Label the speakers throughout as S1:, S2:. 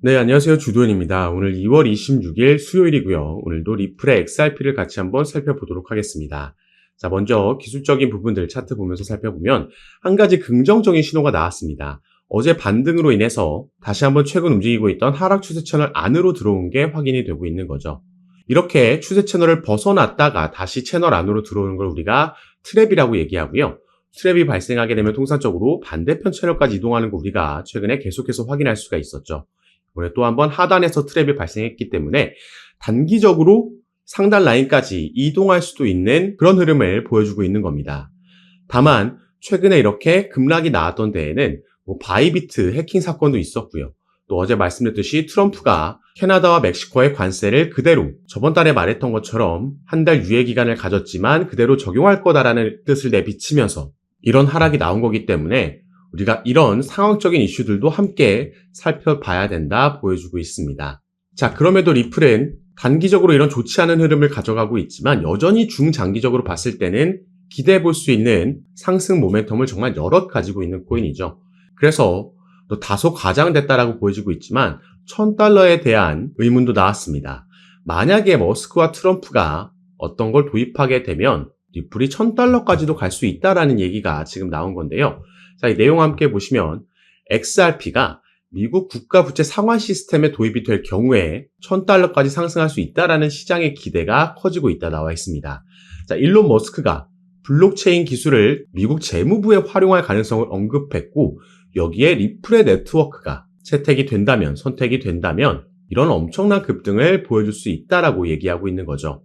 S1: 네, 안녕하세요. 주도현입니다. 오늘 2월 26일 수요일이고요. 오늘도 리플의 XRP를 같이 한번 살펴보도록 하겠습니다. 자, 먼저 기술적인 부분들 차트 보면서 살펴보면 한 가지 긍정적인 신호가 나왔습니다. 어제 반등으로 인해서 다시 한번 최근 움직이고 있던 하락 추세 채널 안으로 들어온 게 확인이 되고 있는 거죠. 이렇게 추세 채널을 벗어났다가 다시 채널 안으로 들어오는 걸 우리가 트랩이라고 얘기하고요. 트랩이 발생하게 되면 통상적으로 반대편 채널까지 이동하는 거 우리가 최근에 계속해서 확인할 수가 있었죠. 이번에 또 한 번 하단에서 트랩이 발생했기 때문에 단기적으로 상단 라인까지 이동할 수도 있는 그런 흐름을 보여주고 있는 겁니다. 다만 최근에 이렇게 급락이 나왔던 데에는 바이비트 해킹 사건도 있었고요. 또 어제 말씀드렸듯이 트럼프가 캐나다와 멕시코의 관세를 그대로 저번 달에 말했던 것처럼 한 달 유예 기간을 가졌지만 그대로 적용할 거다라는 뜻을 내비치면서 이런 하락이 나온 거기 때문에 우리가 이런 상황적인 이슈들도 함께 살펴봐야 된다 보여주고 있습니다. 자, 그럼에도 리플은 단기적으로 이런 좋지 않은 흐름을 가져가고 있지만 여전히 중장기적으로 봤을 때는 기대해 볼 수 있는 상승 모멘텀을 정말 여럿 가지고 있는 코인이죠. 그래서 또 다소 과장됐다라고 보여지고 있지만 $1000에 대한 의문도 나왔습니다. 만약에 머스크와 트럼프가 어떤 걸 도입하게 되면 리플이 $1000까지도 갈 수 있다라는 얘기가 지금 나온 건데요. 자, 이 내용 함께 보시면 XRP가 미국 국가부채 상환 시스템에 도입이 될 경우에 $1000까지 상승할 수 있다라는 시장의 기대가 커지고 있다 나와 있습니다. 자, 일론 머스크가 블록체인 기술을 미국 재무부에 활용할 가능성을 언급했고 여기에 리플의 네트워크가 채택이 된다면, 선택이 된다면 이런 엄청난 급등을 보여줄 수 있다라고 얘기하고 있는 거죠.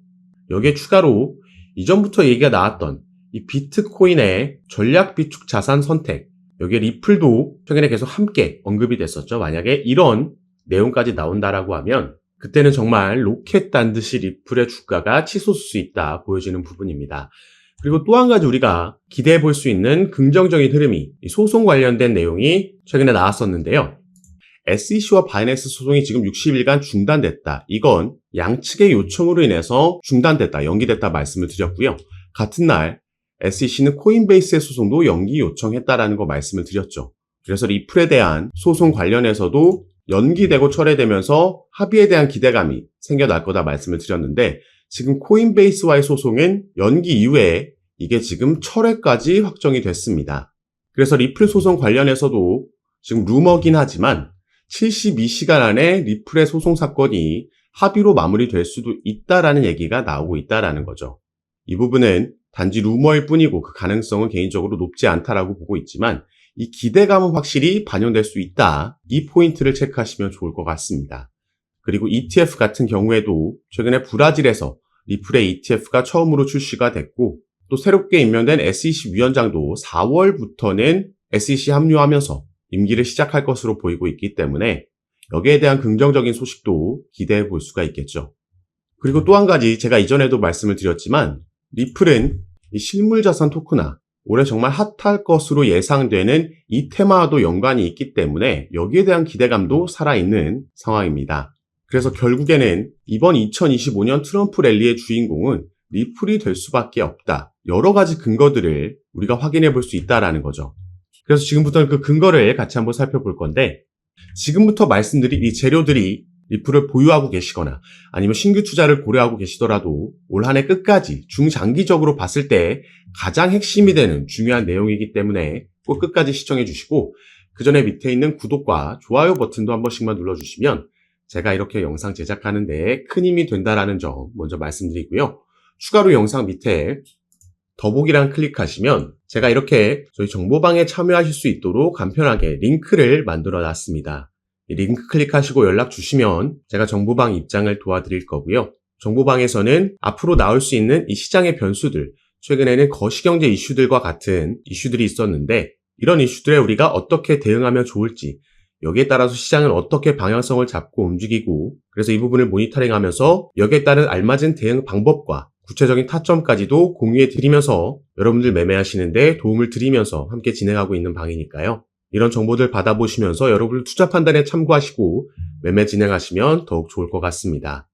S1: 여기에 추가로 이전부터 얘기가 나왔던 이 비트코인의 전략 비축 자산 선택, 여기에 리플도 최근에 계속 함께 언급이 됐었죠. 만약에 이런 내용까지 나온다라고 하면 그때는 정말 로켓 단 듯이 리플의 주가가 치솟을 수 있다 보여지는 부분입니다. 그리고 또 한 가지 우리가 기대해 볼 수 있는 긍정적인 흐름이 소송 관련된 내용이 최근에 나왔었는데요. SEC와 바이낸스 소송이 지금 60일간 중단됐다. 이건 양측의 요청으로 인해서 중단됐다, 연기됐다 말씀을 드렸고요. 같은 날 SEC는 코인베이스의 소송도 연기 요청했다라는 거 말씀을 드렸죠. 그래서 리플에 대한 소송 관련해서도 연기되고 철회되면서 합의에 대한 기대감이 생겨날 거다 말씀을 드렸는데 지금 코인베이스와의 소송은 연기 이후에 이게 지금 철회까지 확정이 됐습니다. 그래서 리플 소송 관련해서도 지금 루머긴 하지만 72시간 안에 리플의 소송 사건이 합의로 마무리될 수도 있다라는 얘기가 나오고 있다라는 거죠. 이 부분은 단지 루머일 뿐이고 그 가능성은 개인적으로 높지 않다라고 보고 있지만 이 기대감은 확실히 반영될 수 있다. 이 포인트를 체크하시면 좋을 것 같습니다. 그리고 ETF 같은 경우에도 최근에 브라질에서 리플의 ETF가 처음으로 출시가 됐고 또 새롭게 임명된 SEC 위원장도 4월부터는 SEC 합류하면서 임기를 시작할 것으로 보이고 있기 때문에 여기에 대한 긍정적인 소식도 기대해 볼 수가 있겠죠. 그리고 또 한 가지 제가 이전에도 말씀을 드렸지만 리플은 이 실물자산 토크나 올해 정말 핫할 것으로 예상되는 이 테마와도 연관이 있기 때문에 여기에 대한 기대감도 살아있는 상황입니다. 그래서 결국에는 이번 2025년 트럼프 랠리의 주인공은 리플이 될 수밖에 없다. 여러 가지 근거들을 우리가 확인해 볼 수 있다라는 거죠. 그래서 지금부터는 그 근거를 같이 한번 살펴볼 건데 지금부터 말씀드린 이 재료들이 리플을 보유하고 계시거나 아니면 신규 투자를 고려하고 계시더라도 올 한 해 끝까지 중장기적으로 봤을 때 가장 핵심이 되는 중요한 내용이기 때문에 꼭 끝까지 시청해 주시고 그 전에 밑에 있는 구독과 좋아요 버튼도 한 번씩만 눌러주시면 제가 이렇게 영상 제작하는 데 큰 힘이 된다라는 점 먼저 말씀드리고요. 추가로 영상 밑에 더보기란 클릭하시면 제가 이렇게 저희 정보방에 참여하실 수 있도록 간편하게 링크를 만들어 놨습니다. 이 링크 클릭하시고 연락 주시면 제가 정보방 입장을 도와드릴 거고요. 정보방에서는 앞으로 나올 수 있는 이 시장의 변수들, 최근에는 거시경제 이슈들과 같은 이슈들이 있었는데 이런 이슈들에 우리가 어떻게 대응하면 좋을지 여기에 따라서 시장은 어떻게 방향성을 잡고 움직이고 그래서 이 부분을 모니터링하면서 여기에 따른 알맞은 대응 방법과 구체적인 타점까지도 공유해 드리면서 여러분들 매매하시는데 도움을 드리면서 함께 진행하고 있는 방이니까요. 이런 정보들 받아보시면서 여러분들 투자 판단에 참고하시고 매매 진행하시면 더욱 좋을 것 같습니다.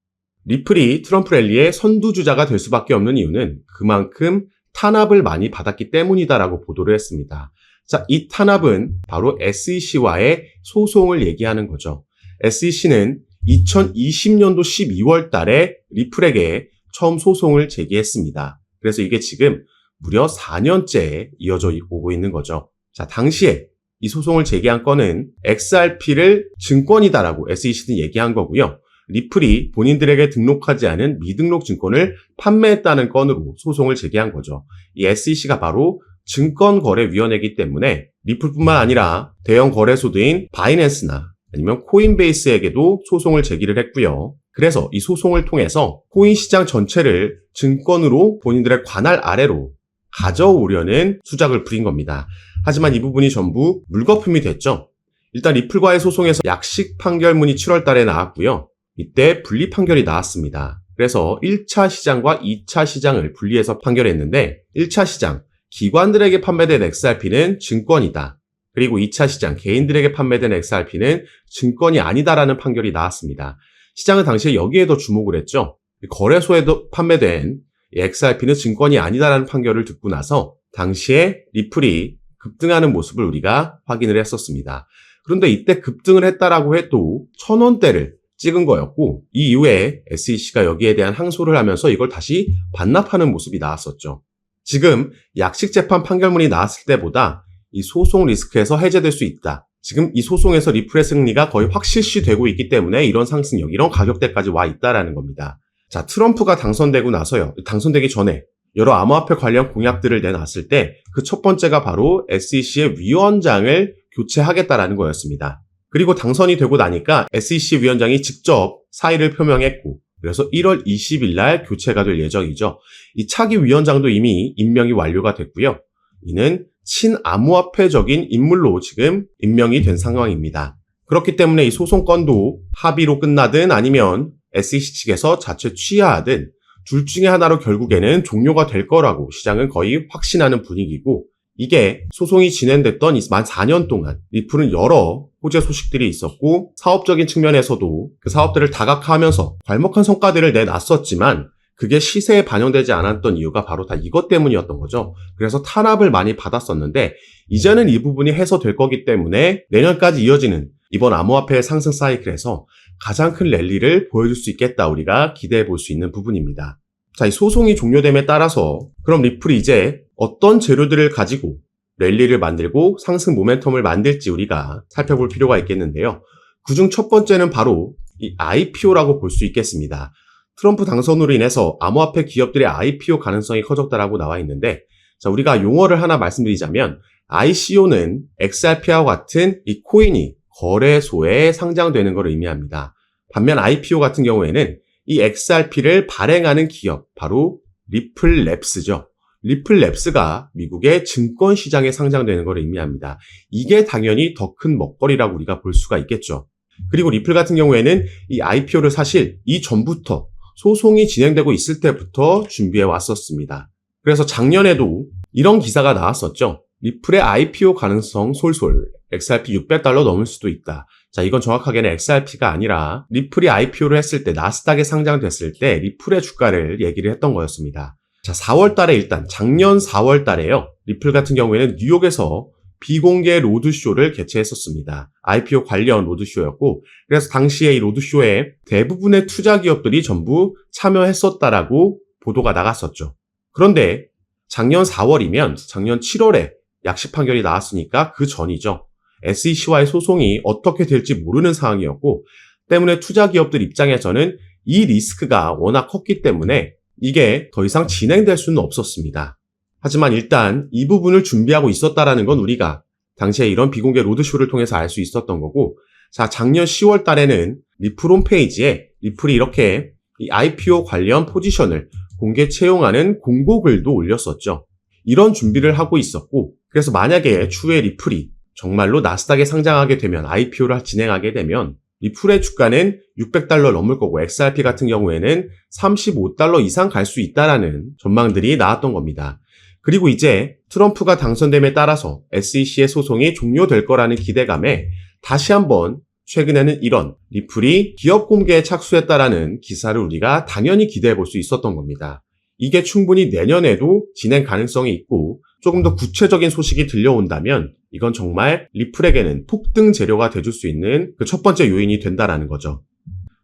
S1: 리플이 트럼프 랠리의 선두주자가 될 수밖에 없는 이유는 그만큼 탄압을 많이 받았기 때문이다라고 보도를 했습니다. 자, 이 탄압은 바로 SEC와의 소송을 얘기하는 거죠. SEC는 2020년도 12월 달에 리플에게 처음 소송을 제기했습니다. 그래서 이게 지금 무려 4년째 이어져 오고 있는 거죠. 자, 당시에 이 소송을 제기한 건은 XRP를 증권이다라고 SEC는 얘기한 거고요. 리플이 본인들에게 등록하지 않은 미등록 증권을 판매했다는 건으로 소송을 제기한 거죠. 이 SEC가 바로 증권거래위원회이기 때문에 리플뿐만 아니라 대형 거래소들인 바이낸스나 아니면 코인베이스에게도 소송을 제기를 했고요. 그래서 이 소송을 통해서 코인 시장 전체를 증권으로 본인들의 관할 아래로 가져오려는 수작을 부린 겁니다. 하지만 이 부분이 전부 물거품이 됐죠. 일단 리플과의 소송에서 약식 판결문이 7월 달에 나왔고요. 이때 분리 판결이 나왔습니다. 그래서 1차 시장과 2차 시장을 분리해서 판결했는데 1차 시장, 기관들에게 판매된 XRP는 증권이다. 그리고 2차 시장, 개인들에게 판매된 XRP는 증권이 아니다라는 판결이 나왔습니다. 시장은 당시에 여기에 더 주목을 했죠. 거래소에도 판매된 XRP는 증권이 아니다라는 판결을 듣고 나서 당시에 리플이 급등하는 모습을 우리가 확인을 했었습니다. 그런데 이때 급등을 했다라고 해도 1,000원대를 찍은 거였고 이 이후에 SEC가 여기에 대한 항소를 하면서 이걸 다시 반납하는 모습이 나왔었죠. 지금 약식재판 판결문이 나왔을 때보다 이 소송 리스크에서 해제될 수 있다. 지금 이 소송에서 리플의 승리가 거의 확실시 되고 있기 때문에 이런 상승력, 이런 가격대까지 와 있다라는 겁니다. 자, 트럼프가 당선되기 전에 여러 암호화폐 관련 공약들을 내놨을 때 그 첫 번째가 바로 SEC의 위원장을 교체하겠다라는 거였습니다. 그리고 당선이 되고 나니까 SEC 위원장이 직접 사의를 표명했고 그래서 1월 20일 날 교체가 될 예정이죠. 이 차기 위원장도 이미 임명이 완료가 됐고요. 이는 친암호화폐적인 인물로 지금 임명이 된 상황입니다. 그렇기 때문에 이 소송 건도 합의로 끝나든 아니면 SEC 측에서 자체 취하하든 둘 중에 하나로 결국에는 종료가 될 거라고 시장은 거의 확신하는 분위기고 이게 소송이 진행됐던 만 4년 동안 리플은 여러 호재 소식들이 있었고 사업적인 측면에서도 그 사업들을 다각화하면서 괄목한 성과들을 내놨었지만 그게 시세에 반영되지 않았던 이유가 바로 다 이것 때문이었던 거죠. 그래서 탄압을 많이 받았었는데 이제는 이 부분이 해소될 거기 때문에 내년까지 이어지는 이번 암호화폐 상승 사이클에서 가장 큰 랠리를 보여줄 수 있겠다 우리가 기대해 볼 수 있는 부분입니다. 자, 이 소송이 종료됨에 따라서 그럼 리플이 이제 어떤 재료들을 가지고 랠리를 만들고 상승 모멘텀을 만들지 우리가 살펴볼 필요가 있겠는데요. 그중 첫 번째는 바로 이 IPO라고 볼 수 있겠습니다. 트럼프 당선으로 인해서 암호화폐 기업들의 IPO 가능성이 커졌다라고 나와 있는데 자, 우리가 용어를 하나 말씀드리자면 ICO는 XRP와 같은 이 코인이 거래소에 상장되는 것을 의미합니다. 반면 IPO 같은 경우에는 이 XRP를 발행하는 기업, 바로 리플랩스죠. 리플랩스가 미국의 증권시장에 상장되는 것을 의미합니다. 이게 당연히 더 큰 먹거리라고 우리가 볼 수가 있겠죠. 그리고 리플 같은 경우에는 이 IPO를 사실 이전부터 소송이 진행되고 있을 때부터 준비해 왔었습니다. 그래서 작년에도 이런 기사가 나왔었죠. 리플의 IPO 가능성 솔솔, XRP $600 넘을 수도 있다. 자, 이건 정확하게는 XRP가 아니라 리플이 IPO를 했을 때 나스닥에 상장됐을 때 리플의 주가를 얘기를 했던 거였습니다. 자, 4월 달에 일단 작년 4월 달에요. 리플 같은 경우에는 뉴욕에서 비공개 로드쇼를 개최했었습니다. IPO 관련 로드쇼였고 그래서 당시에 이 로드쇼에 대부분의 투자 기업들이 전부 참여했었다라고 보도가 나갔었죠. 그런데 작년 4월이면 작년 7월에 약식 판결이 나왔으니까 그 전이죠. SEC와의 소송이 어떻게 될지 모르는 상황이었고 때문에 투자 기업들 입장에서는 이 리스크가 워낙 컸기 때문에 이게 더 이상 진행될 수는 없었습니다. 하지만 일단 이 부분을 준비하고 있었다라는 건 우리가 당시에 이런 비공개 로드쇼를 통해서 알 수 있었던 거고 자, 작년 10월 달에는 리플 홈페이지에 리플이 이렇게 이 IPO 관련 포지션을 공개 채용하는 공고글도 올렸었죠. 이런 준비를 하고 있었고 그래서 만약에 추후에 리플이 정말로 나스닥에 상장하게 되면 IPO를 진행하게 되면 리플의 주가는 $600 넘을 거고 XRP 같은 경우에는 $35 이상 갈 수 있다라는 전망들이 나왔던 겁니다. 그리고 이제 트럼프가 당선됨에 따라서 SEC의 소송이 종료될 거라는 기대감에 다시 한번 최근에는 이런 리플이 기업 공개에 착수했다라는 기사를 우리가 당연히 기대해 볼 수 있었던 겁니다. 이게 충분히 내년에도 진행 가능성이 있고 조금 더 구체적인 소식이 들려온다면 이건 정말 리플에게는 폭등 재료가 돼줄 수 있는 그 첫 번째 요인이 된다라는 거죠.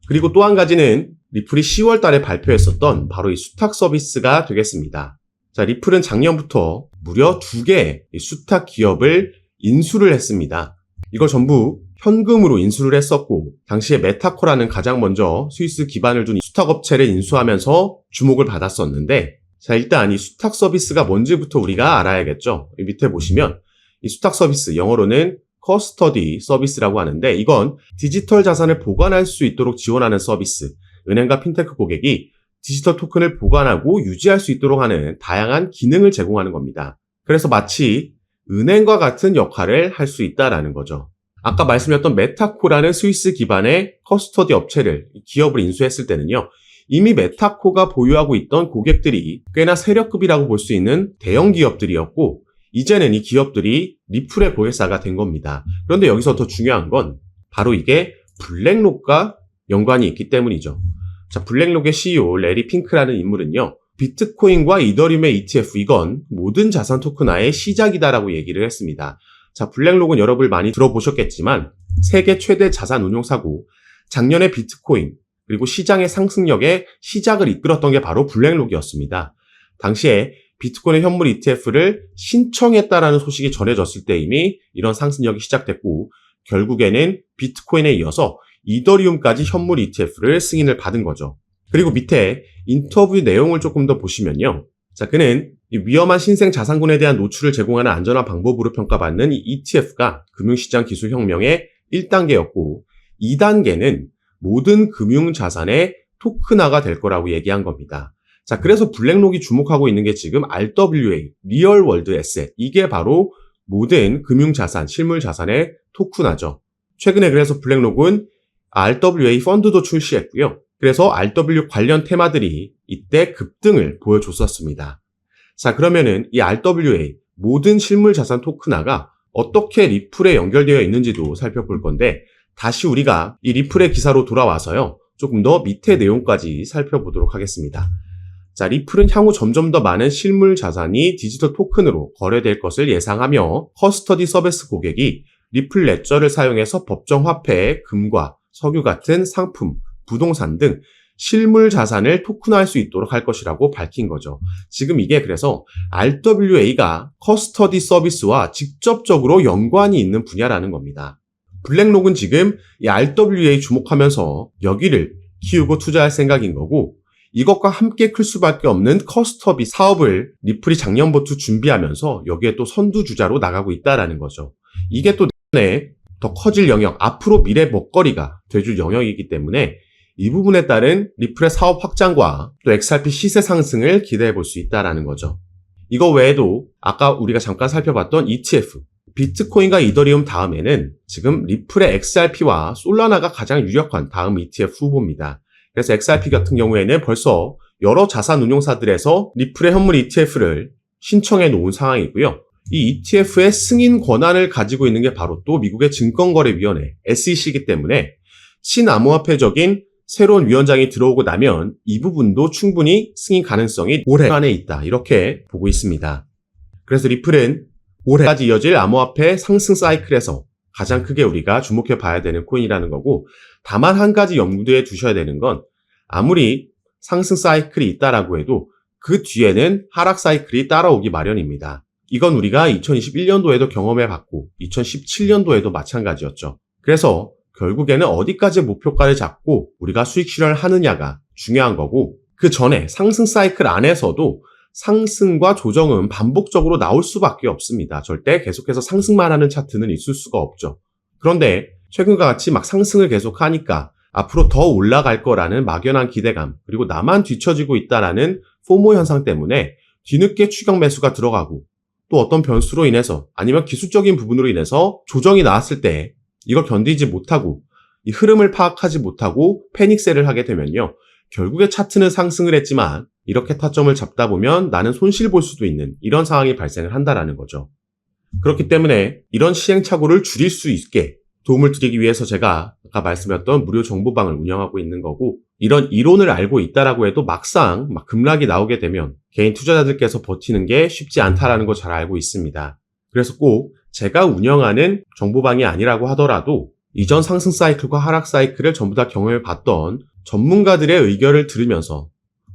S1: 그리고 또 한 가지는 리플이 10월 달에 발표했었던 바로 이 수탁 서비스가 되겠습니다. 자, 리플은 작년부터 무려 2개의 수탁 기업을 인수를 했습니다. 이걸 전부 현금으로 인수를 했었고 당시에 메타코라는 가장 먼저 스위스 기반을 둔 수탁 업체를 인수하면서 주목을 받았었는데 자, 일단 이 수탁 서비스가 뭔지부터 우리가 알아야겠죠. 밑에 보시면 이 수탁 서비스, 영어로는 커스터디 서비스라고 하는데 이건 디지털 자산을 보관할 수 있도록 지원하는 서비스. 은행과 핀테크 고객이 디지털 토큰을 보관하고 유지할 수 있도록 하는 다양한 기능을 제공하는 겁니다. 그래서 마치 은행과 같은 역할을 할 수 있다라는 거죠. 아까 말씀드렸던 메타코라는 스위스 기반의 커스터디 업체를, 기업을 인수했을 때는요. 이미 메타코가 보유하고 있던 고객들이 꽤나 세력급이라고 볼 수 있는 대형 기업들이었고 이제는 이 기업들이 리플의 고객사가 된 겁니다. 그런데 여기서 더 중요한 건 바로 이게 블랙록과 연관이 있기 때문이죠. 자, 블랙록의 CEO 레리 핑크라는 인물은요. 비트코인과 이더리움의 ETF 이건 모든 자산 토큰화의 시작이다라고 얘기를 했습니다. 자, 블랙록은 여러분 많이 들어보셨겠지만 세계 최대 자산 운용사고 작년에 비트코인 그리고 시장의 상승력에 시작을 이끌었던 게 바로 블랙록이었습니다. 당시에 비트코인 현물 ETF를 신청했다라는 소식이 전해졌을 때 이미 이런 상승력이 시작됐고 결국에는 비트코인에 이어서 이더리움까지 현물 ETF를 승인을 받은 거죠. 그리고 밑에 인터뷰 내용을 조금 더 보시면요. 자, 그는 이 위험한 신생 자산군에 대한 노출을 제공하는 안전한 방법으로 평가받는 이 ETF가 금융시장 기술 혁명의 1단계였고 2단계는 모든 금융자산의 토큰화가 될 거라고 얘기한 겁니다. 자, 그래서 블랙록이 주목하고 있는 게 지금 RWA, 리얼 월드 에셋. 이게 바로 모든 금융자산, 실물자산의 토큰화죠. 최근에 그래서 블랙록은 RWA 펀드도 출시했고요. 그래서 RW 관련 테마들이 이때 급등을 보여줬었습니다. 자, 그러면은 이 RWA, 모든 실물자산 토큰화가 어떻게 리플에 연결되어 있는지도 살펴볼 건데 다시 우리가 이 리플의 기사로 돌아와서요. 조금 더 밑에 내용까지 살펴보도록 하겠습니다. 자, 리플은 향후 점점 더 많은 실물 자산이 디지털 토큰으로 거래될 것을 예상하며 커스터디 서비스 고객이 리플 레저를 사용해서 법정 화폐, 금과 석유 같은 상품, 부동산 등 실물 자산을 토큰화할 수 있도록 할 것이라고 밝힌 거죠. 지금 이게 그래서 RWA가 커스터디 서비스와 직접적으로 연관이 있는 분야라는 겁니다. 블랙록은 지금 이 RWA 주목하면서 여기를 키우고 투자할 생각인 거고 이것과 함께 클 수밖에 없는 커스터디 사업을 리플이 작년부터 준비하면서 여기에 또 선두주자로 나가고 있다라는 거죠. 이게 또 내년에 더 커질 영역, 앞으로 미래 먹거리가 돼줄 영역이기 때문에 이 부분에 따른 리플의 사업 확장과 또 XRP 시세 상승을 기대해 볼 수 있다라는 거죠. 이거 외에도 아까 우리가 잠깐 살펴봤던 ETF, 비트코인과 이더리움 다음에는 지금 리플의 XRP와 솔라나가 가장 유력한 다음 ETF 후보입니다. 그래서 XRP 같은 경우에는 벌써 여러 자산 운용사들에서 리플의 현물 ETF를 신청해 놓은 상황이고요. 이 ETF의 승인 권한을 가지고 있는 게 바로 또 미국의 증권거래위원회 SEC이기 때문에 친암호화폐적인 새로운 위원장이 들어오고 나면 이 부분도 충분히 승인 가능성이 올해 안에 있다. 이렇게 보고 있습니다. 그래서 리플은 올해까지 이어질 암호화폐 상승 사이클에서 가장 크게 우리가 주목해 봐야 되는 코인이라는 거고 다만 한 가지 염두에 두셔야 되는 건 아무리 상승 사이클이 있다라고 해도 그 뒤에는 하락 사이클이 따라오기 마련입니다. 이건 우리가 2021년도에도 경험해 봤고 2017년도에도 마찬가지였죠. 그래서 결국에는 어디까지 목표가를 잡고 우리가 수익 실현을 하느냐가 중요한 거고 그 전에 상승 사이클 안에서도 상승과 조정은 반복적으로 나올 수밖에 없습니다. 절대 계속해서 상승만 하는 차트는 있을 수가 없죠. 그런데 최근과 같이 막 상승을 계속하니까 앞으로 더 올라갈 거라는 막연한 기대감 그리고 나만 뒤처지고 있다라는 포모 현상 때문에 뒤늦게 추격 매수가 들어가고 또 어떤 변수로 인해서 아니면 기술적인 부분으로 인해서 조정이 나왔을 때 이걸 견디지 못하고 이 흐름을 파악하지 못하고 패닉셀을 하게 되면요. 결국에 차트는 상승을 했지만 이렇게 타점을 잡다 보면 나는 손실 볼 수도 있는 이런 상황이 발생을 한다라는 거죠. 그렇기 때문에 이런 시행착오를 줄일 수 있게 도움을 드리기 위해서 제가 아까 말씀드렸던 무료 정보방을 운영하고 있는 거고, 이런 이론을 알고 있다라고 해도 막상 급락이 나오게 되면 개인 투자자들께서 버티는 게 쉽지 않다라는 거 잘 알고 있습니다. 그래서 꼭 제가 운영하는 정보방이 아니라고 하더라도 이전 상승 사이클과 하락 사이클을 전부 다 경험해 봤던 전문가들의 의견을 들으면서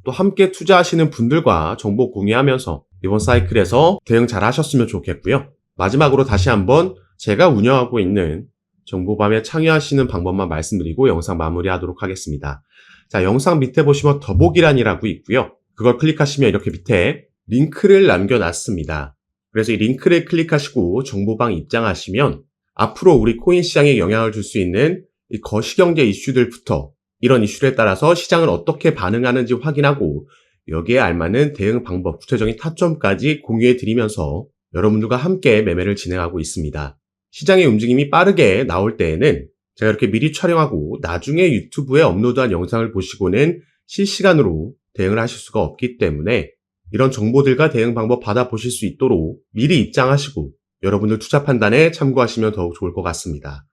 S1: 또 함께 투자하시는 분들과 정보 공유하면서 이번 사이클에서 대응 잘 하셨으면 좋겠고요. 마지막으로 다시 한번 제가 운영하고 있는 정보밤에 참여하시는 방법만 말씀드리고 영상 마무리하도록 하겠습니다. 자, 영상 밑에 보시면 더보기란이라고 있고요. 그걸 클릭하시면 이렇게 밑에 링크를 남겨놨습니다. 그래서 이 링크를 클릭하시고 정보방 입장하시면 앞으로 우리 코인 시장에 영향을 줄 수 있는 이 거시경제 이슈들부터 이런 이슈에 따라서 시장을 어떻게 반응하는지 확인하고 여기에 알맞는 대응 방법, 구체적인 타점까지 공유해 드리면서 여러분들과 함께 매매를 진행하고 있습니다. 시장의 움직임이 빠르게 나올 때에는 제가 이렇게 미리 촬영하고 나중에 유튜브에 업로드한 영상을 보시고는 실시간으로 대응을 하실 수가 없기 때문에 이런 정보들과 대응 방법 받아보실 수 있도록 미리 입장하시고 여러분들 투자 판단에 참고하시면 더욱 좋을 것 같습니다.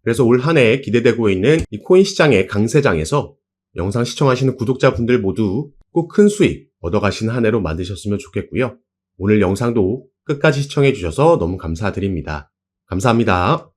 S1: 그래서 올 한 해 기대되고 있는 이 코인 시장의 강세장에서 영상 시청하시는 구독자분들 모두 꼭 큰 수익 얻어가시는 한 해로 만드셨으면 좋겠고요. 오늘 영상도 끝까지 시청해 주셔서 너무 감사드립니다. 감사합니다.